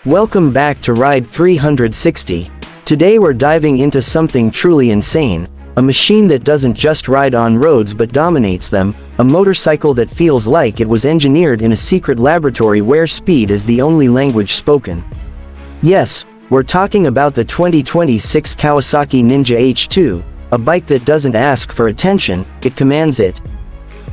Welcome back to Ride 360. Today we're diving into something truly insane, a machine that doesn't just ride on roads but dominates them, a motorcycle that feels like it was engineered in a secret laboratory where speed is the only language spoken. Yes, we're talking about the 2026 Kawasaki Ninja H2, a bike that doesn't ask for attention, it commands it.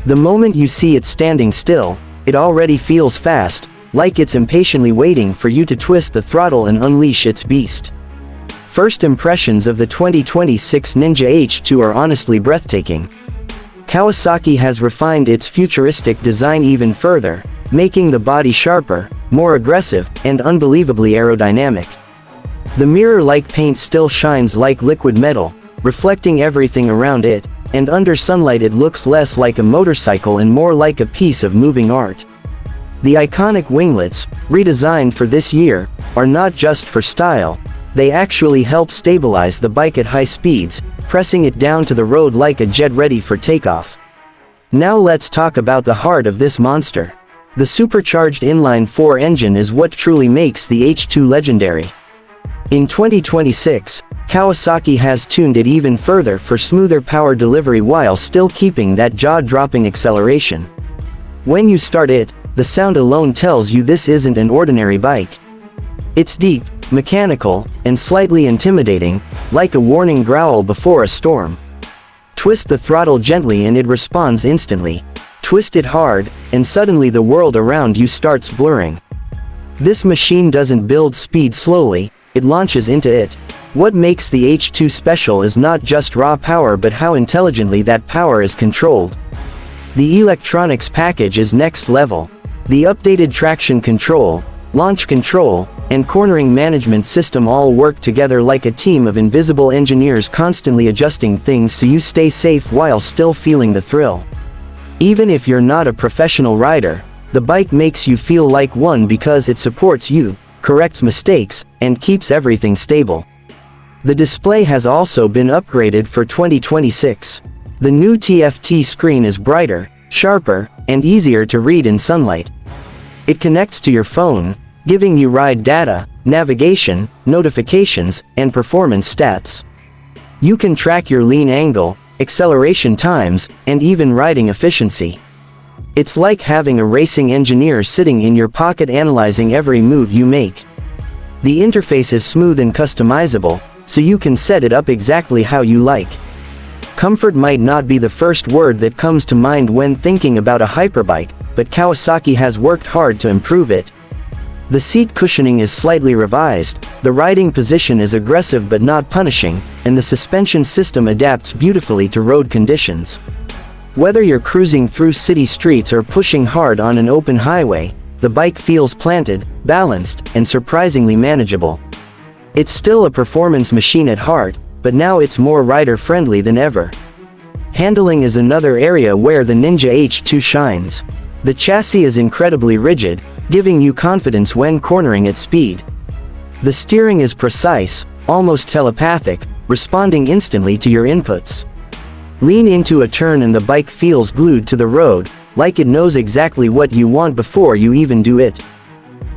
The moment you see it standing still, it already feels fast, like it's impatiently waiting for you to twist the throttle and unleash its beast. First impressions of the 2026 Ninja H2 are honestly breathtaking. Kawasaki has refined its futuristic design even further, making the body sharper, more aggressive, and unbelievably aerodynamic. The mirror-like paint still shines like liquid metal, reflecting everything around it, and under sunlight it looks less like a motorcycle and more like a piece of moving art. The iconic winglets, redesigned for this year, are not just for style, they actually help stabilize the bike at high speeds, pressing it down to the road like a jet ready for takeoff. Now let's talk about the heart of this monster. The supercharged inline-4 engine is what truly makes the H2 legendary. In 2026, Kawasaki has tuned it even further for smoother power delivery while still keeping that jaw-dropping acceleration. When you start it, the sound alone tells you this isn't an ordinary bike. It's deep, mechanical, and slightly intimidating, like a warning growl before a storm. Twist the throttle gently and it responds instantly. Twist it hard, and suddenly the world around you starts blurring. This machine doesn't build speed slowly, it launches into it. What makes the H2 special is not just raw power but how intelligently that power is controlled. The electronics package is next level. The updated traction control, launch control, and cornering management system all work together like a team of invisible engineers constantly adjusting things so you stay safe while still feeling the thrill. Even if you're not a professional rider, the bike makes you feel like one because it supports you, corrects mistakes, and keeps everything stable. The display has also been upgraded for 2026. The new TFT screen is brighter, sharper, and easier to read in sunlight. It connects to your phone, giving you ride data, navigation, notifications, and performance stats. You can track your lean angle, acceleration times, and even riding efficiency. It's like having a racing engineer sitting in your pocket analyzing every move you make. The interface is smooth and customizable, so you can set it up exactly how you like. Comfort might not be the first word that comes to mind when thinking about a hyperbike, but Kawasaki has worked hard to improve it. The seat cushioning is slightly revised, the riding position is aggressive but not punishing, and the suspension system adapts beautifully to road conditions. Whether you're cruising through city streets or pushing hard on an open highway, the bike feels planted, balanced, and surprisingly manageable. It's still a performance machine at heart, but now it's more rider-friendly than ever. Handling is another area where the Ninja H2 shines. The chassis is incredibly rigid, giving you confidence when cornering at speed. The steering is precise, almost telepathic, responding instantly to your inputs. Lean into a turn and the bike feels glued to the road, like it knows exactly what you want before you even do it.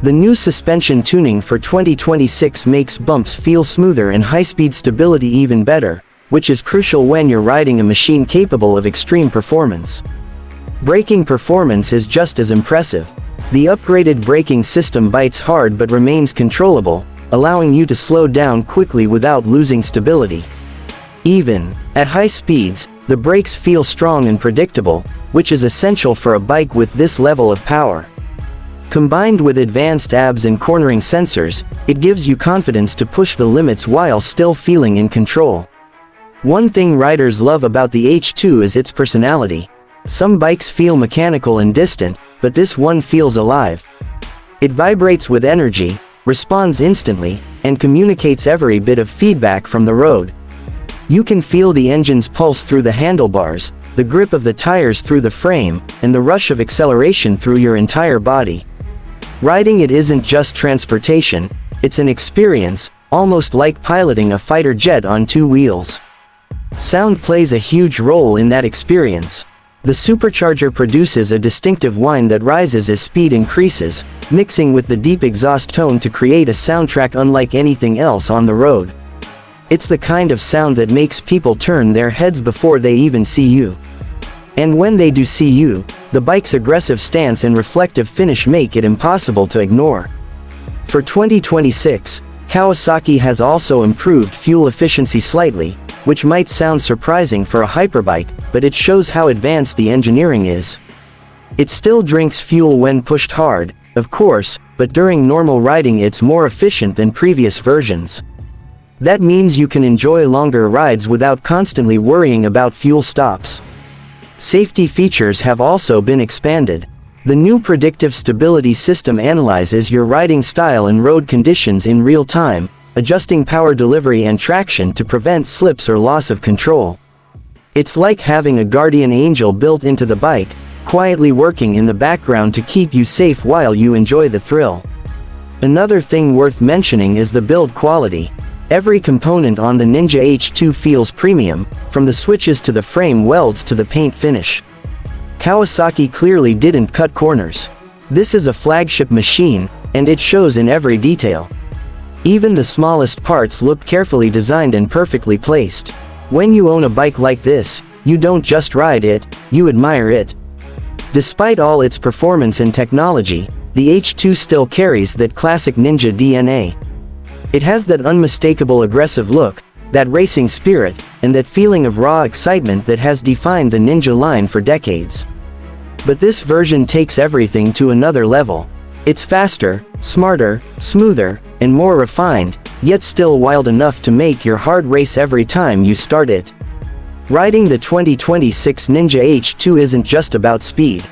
The new suspension tuning for 2026 makes bumps feel smoother and high-speed stability even better, which is crucial when you're riding a machine capable of extreme performance. Braking performance is just as impressive. The upgraded braking system bites hard but remains controllable, allowing you to slow down quickly without losing stability. Even at high speeds, the brakes feel strong and predictable, which is essential for a bike with this level of power. Combined with advanced ABS and cornering sensors, it gives you confidence to push the limits while still feeling in control. One thing riders love about the H2 is its personality. Some bikes feel mechanical and distant, but this one feels alive. It vibrates with energy, responds instantly, and communicates every bit of feedback from the road. You can feel the engine's pulse through the handlebars, the grip of the tires through the frame, and the rush of acceleration through your entire body. Riding it isn't just transportation, it's an experience, almost like piloting a fighter jet on two wheels. Sound plays a huge role in that experience. The supercharger produces a distinctive whine that rises as speed increases, mixing with the deep exhaust tone to create a soundtrack unlike anything else on the road. It's the kind of sound that makes people turn their heads before they even see you. And when they do see you, the bike's aggressive stance and reflective finish make it impossible to ignore. For 2026, Kawasaki has also improved fuel efficiency slightly, which might sound surprising for a hyperbike, but it shows how advanced the engineering is. It still drinks fuel when pushed hard, of course, but during normal riding it's more efficient than previous versions. That means you can enjoy longer rides without constantly worrying about fuel stops. Safety features have also been expanded. The new predictive stability system analyzes your riding style and road conditions in real time, adjusting power delivery and traction to prevent slips or loss of control. It's like having a guardian angel built into the bike, quietly working in the background to keep you safe while you enjoy the thrill. Another thing worth mentioning is the build quality. Every component on the Ninja H2 feels premium, from the switches to the frame welds to the paint finish. Kawasaki clearly didn't cut corners. This is a flagship machine, and it shows in every detail. Even the smallest parts look carefully designed and perfectly placed. When you own a bike like this, you don't just ride it, you admire it. Despite all its performance and technology, the H2 still carries that classic Ninja DNA. It has that unmistakable aggressive look, that racing spirit, and that feeling of raw excitement that has defined the Ninja line for decades. But this version takes everything to another level. It's faster, smarter, smoother, and more refined, yet still wild enough to make your heart race every time you start it. Riding the 2026 Ninja H2 isn't just about speed.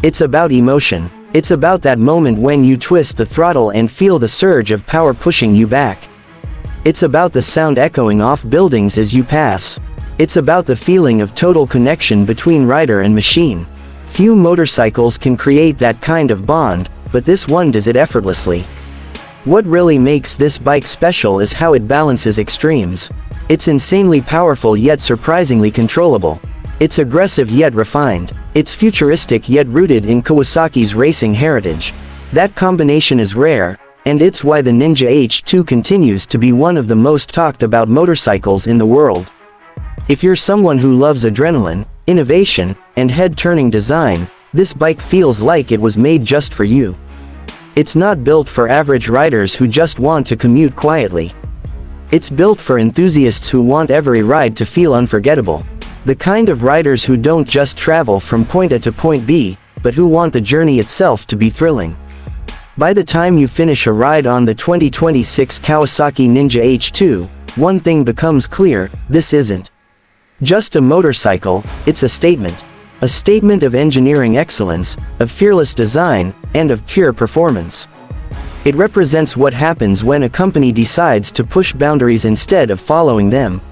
It's about emotion. It's about that moment when you twist the throttle and feel the surge of power pushing you back. It's about the sound echoing off buildings as you pass. It's about the feeling of total connection between rider and machine. Few motorcycles can create that kind of bond, but this one does it effortlessly. What really makes this bike special is how it balances extremes. It's insanely powerful yet surprisingly controllable. It's aggressive yet refined. It's futuristic yet rooted in Kawasaki's racing heritage. That combination is rare, and it's why the Ninja H2 continues to be one of the most talked about motorcycles in the world. If you're someone who loves adrenaline, innovation, and head-turning design, this bike feels like it was made just for you. It's not built for average riders who just want to commute quietly. It's built for enthusiasts who want every ride to feel unforgettable. The kind of riders who don't just travel from point A to point B, but who want the journey itself to be thrilling. By the time you finish a ride on the 2026 Kawasaki Ninja H2, one thing becomes clear: this isn't just a motorcycle, it's a statement. A statement of engineering excellence, of fearless design, and of pure performance. It represents what happens when a company decides to push boundaries instead of following them.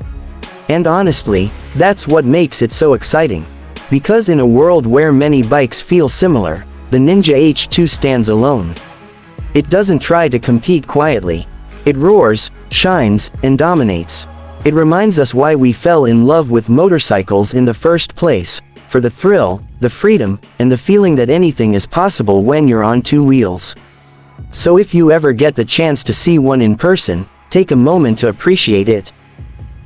And honestly, that's what makes it so exciting. Because in a world where many bikes feel similar, the Ninja H2 stands alone. It doesn't try to compete quietly. It roars, shines, and dominates. It reminds us why we fell in love with motorcycles in the first place, for the thrill, the freedom, and the feeling that anything is possible when you're on two wheels. So if you ever get the chance to see one in person, take a moment to appreciate it.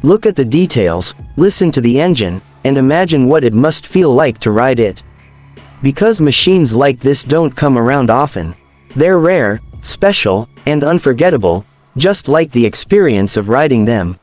Look at the details, listen to the engine, and imagine what it must feel like to ride it. Because machines like this don't come around often. They're rare, special, and unforgettable, just like the experience of riding them.